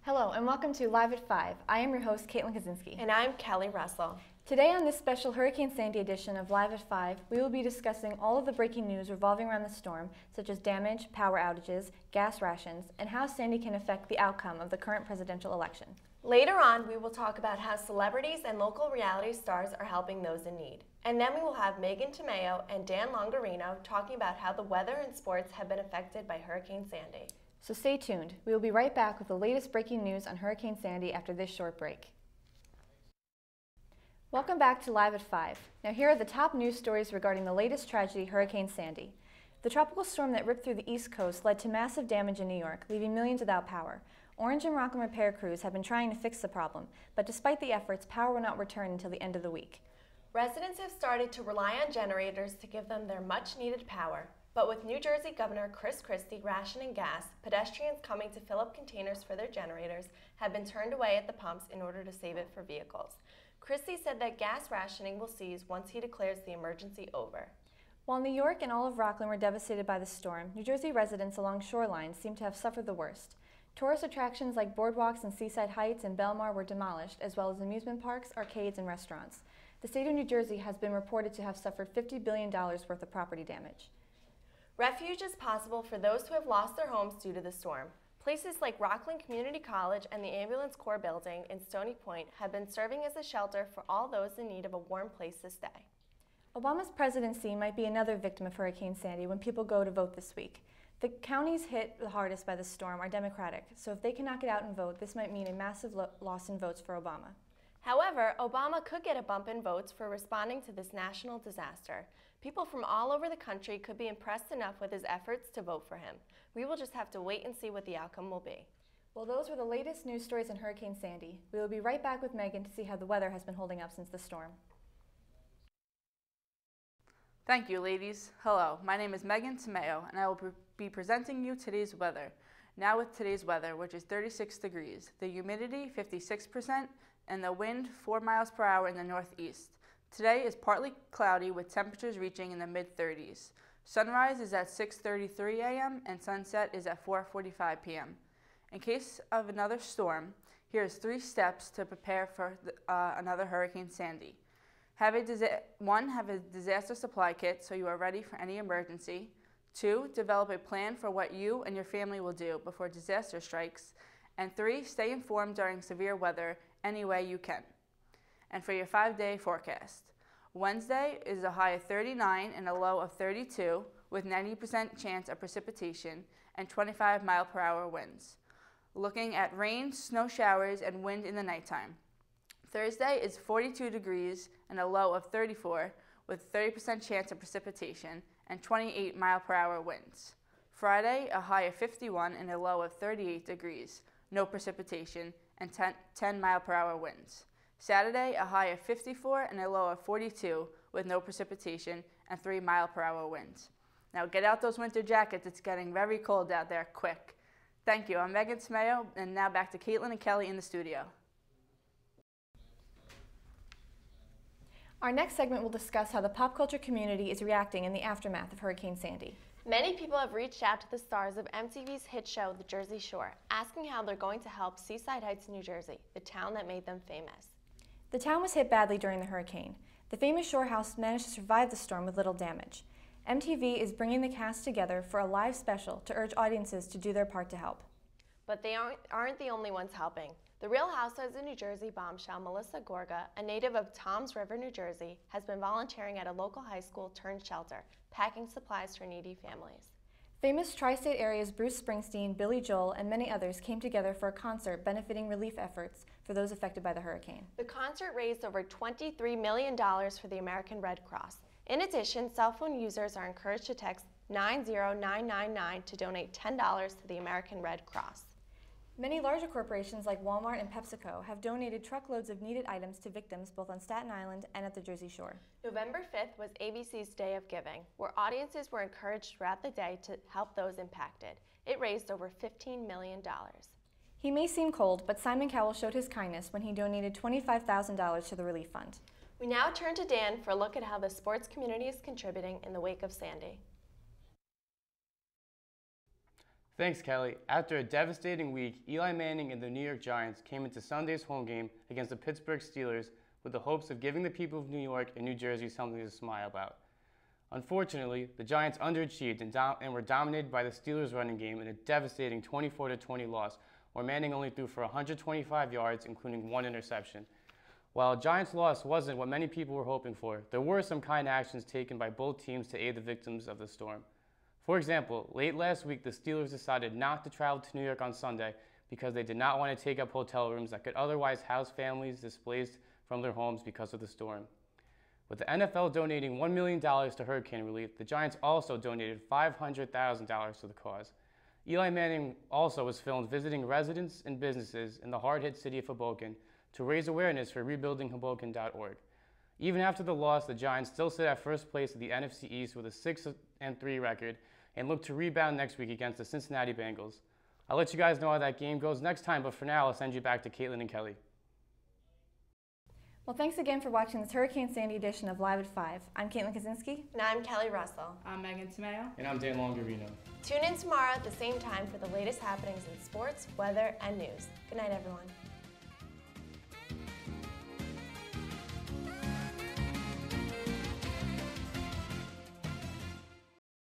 Hello and welcome to Live at 5. I am your host, Kaitlyn Kosinski. And I'm Kelly Russell. Today on this special Hurricane Sandy edition of Live at 5, we will be discussing all of the breaking news revolving around the storm, such as damage, power outages, gas rations, and how Sandy can affect the outcome of the current presidential election. Later on, we will talk about how celebrities and local reality stars are helping those in need. And then we will have Meghan Tomao and Dan Longarino talking about how the weather and sports have been affected by Hurricane Sandy. So stay tuned. We will be right back with the latest breaking news on Hurricane Sandy after this short break. Welcome back to Live at 5. Now here are the top news stories regarding the latest tragedy, Hurricane Sandy. The tropical storm that ripped through the East Coast led to massive damage in New York, leaving millions without power. Orange and Rockland repair crews have been trying to fix the problem, but despite the efforts, power will not return until the end of the week. Residents have started to rely on generators to give them their much-needed power. But with New Jersey Governor Chris Christie rationing gas, pedestrians coming to fill up containers for their generators have been turned away at the pumps in order to save it for vehicles. Christie said that gas rationing will cease once he declares the emergency over. While New York and all of Rockland were devastated by the storm, New Jersey residents along shorelines seem to have suffered the worst. Tourist attractions like boardwalks in Seaside Heights and Belmar were demolished, as well as amusement parks, arcades, and restaurants. The state of New Jersey has been reported to have suffered $50 billion worth of property damage. Refuge is possible for those who have lost their homes due to the storm. Places like Rockland Community College and the Ambulance Corps building in Stony Point have been serving as a shelter for all those in need of a warm place to stay. Obama's presidency might be another victim of Hurricane Sandy when people go to vote this week. The counties hit the hardest by the storm are Democratic, so if they cannot get out and vote, this might mean a massive loss in votes for Obama. However, Obama could get a bump in votes for responding to this national disaster. People from all over the country could be impressed enough with his efforts to vote for him. We will just have to wait and see what the outcome will be. Well, those were the latest news stories on Hurricane Sandy. We will be right back with Meghan to see how the weather has been holding up since the storm. Thank you, ladies. Hello, my name is Meghan Tomao, and I will be presenting you today's weather. Now with today's weather, which is 36 degrees, the humidity 56%, and the wind 4 miles per hour in the northeast. Today is partly cloudy with temperatures reaching in the mid-30s. Sunrise is at 6:33 a.m. and sunset is at 4:45 p.m. In case of another storm, here's 3 steps to prepare for another Hurricane Sandy. Have a disaster supply kit so you are ready for any emergency. 2, develop a plan for what you and your family will do before disaster strikes. And 3, stay informed during severe weather any way you can. And for your 5-day forecast, Wednesday is a high of 39 and a low of 32 with 90% chance of precipitation and 25 mile per hour winds. Looking at rain, snow showers, and wind in the nighttime. Thursday is 42 degrees and a low of 34 with 30% chance of precipitation and 28 mile per hour winds. Friday, a high of 51 and a low of 38 degrees, no precipitation, and 10 mile per hour winds. Saturday, a high of 54 and a low of 42 with no precipitation and 3 mile per hour winds. Now get out those winter jackets, it's getting very cold out there, quick. Thank you, I'm Meghan Tomao, and now back to Kaitlyn and Kelly in the studio. Our next segment will discuss how the pop culture community is reacting in the aftermath of Hurricane Sandy. Many people have reached out to the stars of MTV's hit show, The Jersey Shore, asking how they're going to help Seaside Heights, New Jersey, the town that made them famous. The town was hit badly during the hurricane. The famous shore house managed to survive the storm with little damage. MTV is bringing the cast together for a live special to urge audiences to do their part to help. But they aren't the only ones helping. The Real Housewives of New Jersey bombshell Melissa Gorga, a native of Toms River, New Jersey, has been volunteering at a local high school turned shelter, packing supplies for needy families. Famous tri-state areas Bruce Springsteen, Billy Joel, and many others came together for a concert benefiting relief efforts for those affected by the hurricane. The concert raised over $23 million for the American Red Cross. In addition, cell phone users are encouraged to text 90999 to donate $10 to the American Red Cross. Many larger corporations like Walmart and PepsiCo have donated truckloads of needed items to victims both on Staten Island and at the Jersey Shore. November 5th was ABC's Day of Giving, where audiences were encouraged throughout the day to help those impacted. It raised over $15 million. He may seem cold, but Simon Cowell showed his kindness when he donated $25,000 to the relief fund. We now turn to Dan for a look at how the sports community is contributing in the wake of Sandy. Thanks, Kelly. After a devastating week, Eli Manning and the New York Giants came into Sunday's home game against the Pittsburgh Steelers with the hopes of giving the people of New York and New Jersey something to smile about. Unfortunately, the Giants underachieved and were dominated by the Steelers' running game in a devastating 24-20 loss, where Manning only threw for 125 yards, including 1 interception. While Giants' loss wasn't what many people were hoping for, there were some kind actions taken by both teams to aid the victims of the storm. For example, late last week, the Steelers decided not to travel to New York on Sunday because they did not want to take up hotel rooms that could otherwise house families displaced from their homes because of the storm. With the NFL donating $1 million to hurricane relief, the Giants also donated $500,000 to the cause. Eli Manning also was filmed visiting residents and businesses in the hard-hit city of Hoboken to raise awareness for rebuildinghoboken.org. Even after the loss, the Giants still sit at first place of the NFC East with a 6-3 record and look to rebound next week against the Cincinnati Bengals. I'll let you guys know how that game goes next time, but for now, I'll send you back to Kaitlyn and Kelly. Well, thanks again for watching this Hurricane Sandy edition of Live at 5. I'm Kaitlyn Kosinski. And I'm Kelly Russell. I'm Meghan Tomao. And I'm Dan Longarino. Tune in tomorrow at the same time for the latest happenings in sports, weather, and news. Good night, everyone.